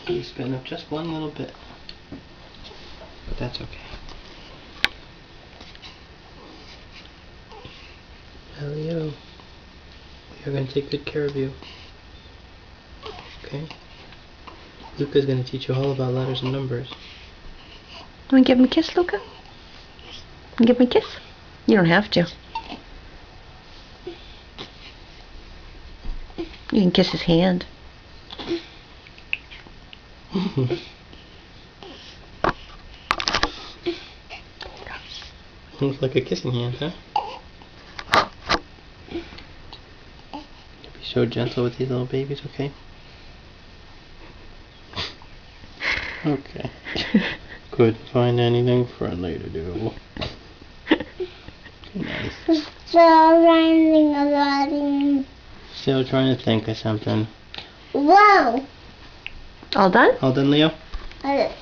He's spitting up just one little bit. But that's okay. Leo, we are going to take good care of you. Okay? Luca's going to teach you all about letters and numbers. Want to give him a kiss, Luca? Give him a kiss? You don't have to. You can kiss his hand. Looks like a kissing hand, huh? Be so gentle with these little babies, okay? Okay. Couldn't find anything friendly to do. Nice. Still trying to think of something. Whoa! All done? All done, Leo? Leo.